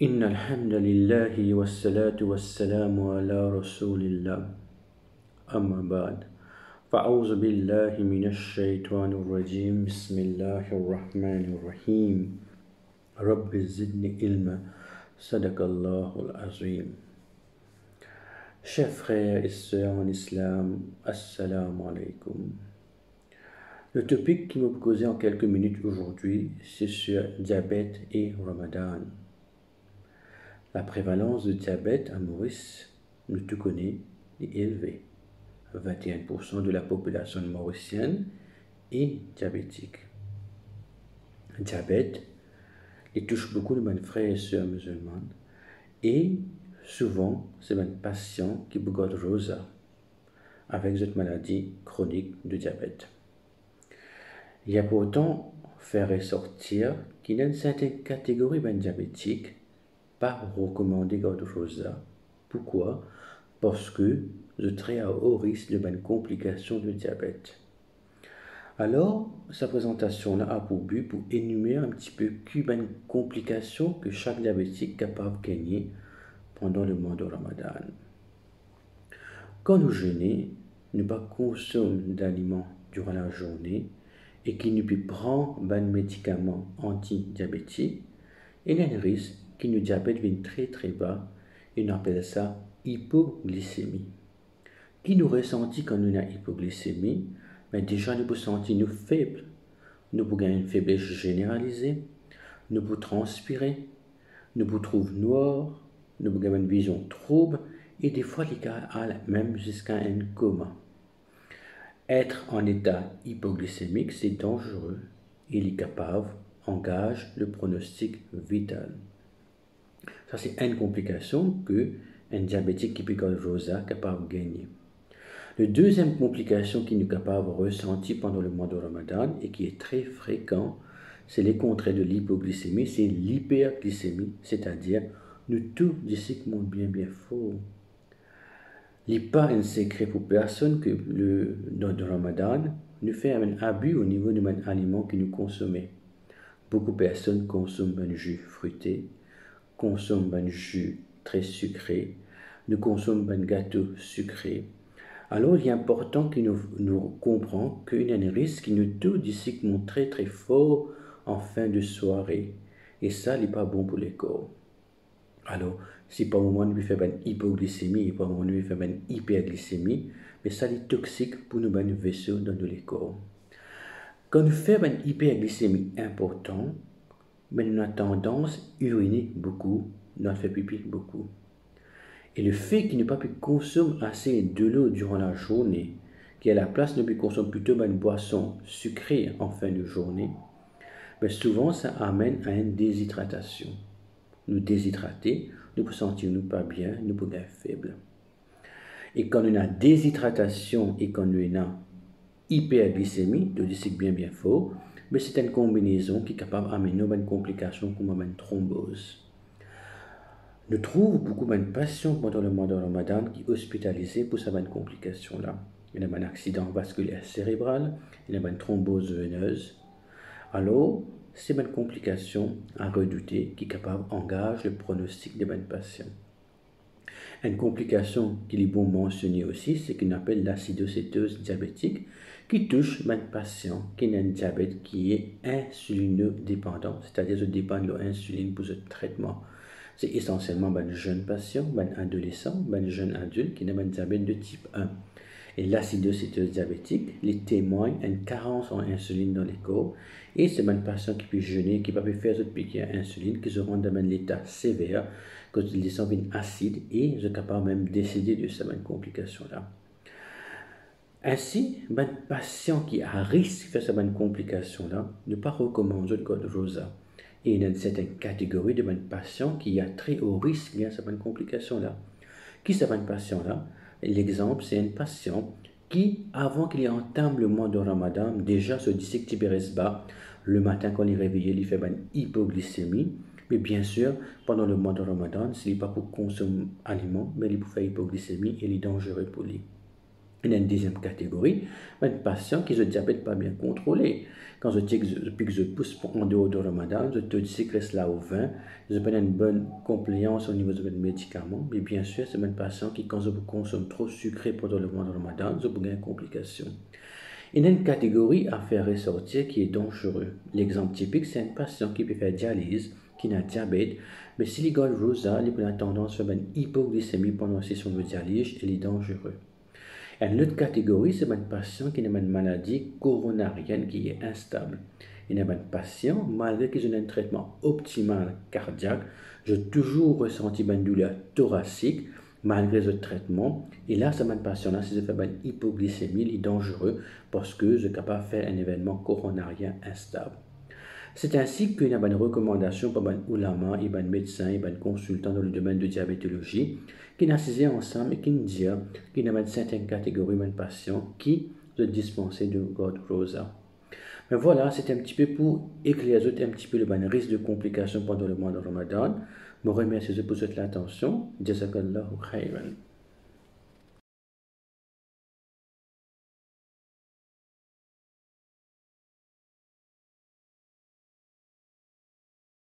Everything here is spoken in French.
إن الحمد لله والصلاة والسلام على رسول الله أما بعد فأعوذ بالله من الشيطان الرجيم بسم الله الرحمن الرحيم رب زدني علما صدق الله العظيم. Chers frères et sœurs en islam, assalamu alaikum. Le topic qui me proposé en quelques minutes aujourd'hui, c'est sur diabète et Ramadan. La prévalence de diabète à Maurice, nous tout connaissons, est élevée. 21% de la population mauricienne est diabétique. Diabète, il touche beaucoup de mes frères et sœurs musulmans et souvent, c'est mes patients qui regardent rosa avec cette maladie chronique de diabète. Il y a pourtant fait ressortir qu'il y a une certaine catégorie de diabétiques pas recommandé garde rosa. Pourquoi? Parce que je très à haut risque de bonnes complications de diabète. Alors, sa présentation là a pour but pour énumérer un petit peu les complications que chaque diabétique est capable de gagner pendant le mois de Ramadan. Quand nous jeûnons, nous ne pas consommer d'aliments durant la journée et qu'il ne peut prendre des médicaments antidiabétiques, il y a un risque que le diabète vienne très très bas et on appelle ça hypoglycémie. Qui nous ressentit quand nous avons hypoglycémie? Mais déjà nous pouvons sentir nous faibles, nous pouvons avoir une faiblesse généralisée, nous pouvons transpirer, nous pouvons trouver noir, nous pouvons avoir une vision trouble et des fois les cas même jusqu'à un coma. Être en état hypoglycémique, c'est dangereux. Il est capable, engage le pronostic vital. Ça, c'est une complication que un diabétique qui pique rosa est capable de gagner. La deuxième complication qu'il est capable de ressentir pendant le mois de Ramadan et qui est très fréquent, c'est les contraires de l'hypoglycémie, c'est l'hyperglycémie, c'est-à-dire nous tout d'ici qui monte bien fort. Il n'est pas un secret pour personne que dans le Ramadan, nous faisons un abus au niveau de aliments que nous consommons. Beaucoup de personnes consomment un jus fruité, consomment un jus très sucré, nous consommons un gâteau sucré. Alors, il est important que nous comprenions qu'il y a un risque que nous tout d'ici qui monte très très fort en fin de soirée. Et ça, il n'est pas bon pour le corps. Alors, si par moment nous faisons une hypoglycémie et par moment nous faisons une hyperglycémie, mais ça est toxique pour nos vaisseaux dans le corps. Quand nous faisons une hyperglycémie importante, mais nous avons tendance à uriner beaucoup, nous faisons pipi beaucoup. Et le fait qu'il n'ait pas pu consommer assez de l'eau durant la journée, qu'à la place nous consomme plutôt une boisson sucrée en fin de journée, mais souvent ça amène à une déshydratation. Nous déshydrater, nous pouvons sentir nous pas bien, nous pouvons être faibles. Et quand on a déshydratation et quand on a hyperglycémie, de dire bien fort, mais c'est une combinaison qui est capable d'amener une complication comme une thrombose. Nous trouvons beaucoup de patients pendant le mois de Ramadan qui sont hospitalisés pour cette complication-là. Il y a un accident vasculaire cérébral, il y a une thrombose veineuse. Alors, c'est une complication à redouter qui est capable d'engager le pronostic des patients. Une complication qu'il est bon mentionner aussi, c'est qu'on appelle l'acidocétose diabétique, qui touche les patients qui ont un diabète qui est insulinodépendant, c'est-à-dire qu'ils dépendent de l'insuline pour ce traitement. C'est essentiellement les jeunes patients, les adolescents, les jeunes adultes qui ont un diabète de type 1. Et l'acidocétose diabétique les témoigne d'une carence en insuline dans les corps. Et c'est un patient qui peut jeûner, qui ne peut pas faire cette piqûre d'insuline, qui se rend dans l'état sévère, quand ils sont acide et ils sont capables même de décéder de cette complication-là. Ainsi, un patient qui a risque de faire cette complication-là ne pas recommander de garde rosa. Et il y a une certaine catégorie de patients qui a très haut risque de cette complication-là. Qui est ce patient-là? L'exemple, c'est un patient qui, avant qu'il entame le mois de Ramadan, déjà se disait que bas le matin quand il est réveillé, il fait une hypoglycémie. Mais bien sûr, pendant le mois de Ramadan, s'il n'est pas pour consommer aliments, mais il peut faire hypoglycémie et il est dangereux pour lui. Il y a une deuxième catégorie, un patient qui a le diabète pas bien contrôlé. Quand je pousse en dehors de Ramadan, je te dis que reste là au vin, je prends une bonne compliance au niveau des médicaments, mais bien sûr, c'est un patient qui, quand je consomme trop sucré pendant le mois de Ramadan, je peux une complication. Il y a une catégorie à faire ressortir qui est dangereux. L'exemple typique, c'est un patient qui peut faire dialyse, qui a diabète, mais s'il a rosa, il a tendance à faire une hypoglycémie pendant la session de dialyse, il est dangereux. Et l'autre catégorie, c'est un patient qui a une maladie coronarienne qui est instable. Il y a un patient, malgré qu'ils ont un traitement optimal cardiaque, j'ai toujours ressenti une douleur thoracique malgré ce traitement. Et là, c'est un patient-là, si je fais une hypoglycémie, il est dangereux parce que je suis capable de faire un événement coronarien instable. C'est ainsi qu'il y a une recommandation pour un ulama, un médecin, un consultant dans le domaine de diabétologie qui n'a assisé ensemble et qui nous dit qu'il y a une certaine catégorie de patients qui se dispenser de God Rosa. Mais voilà, c'était un petit peu pour éclairer un petit peu le risque de complications pendant le mois de Ramadan. Je vous remercie pour votre attention. Jazakallahu khairan.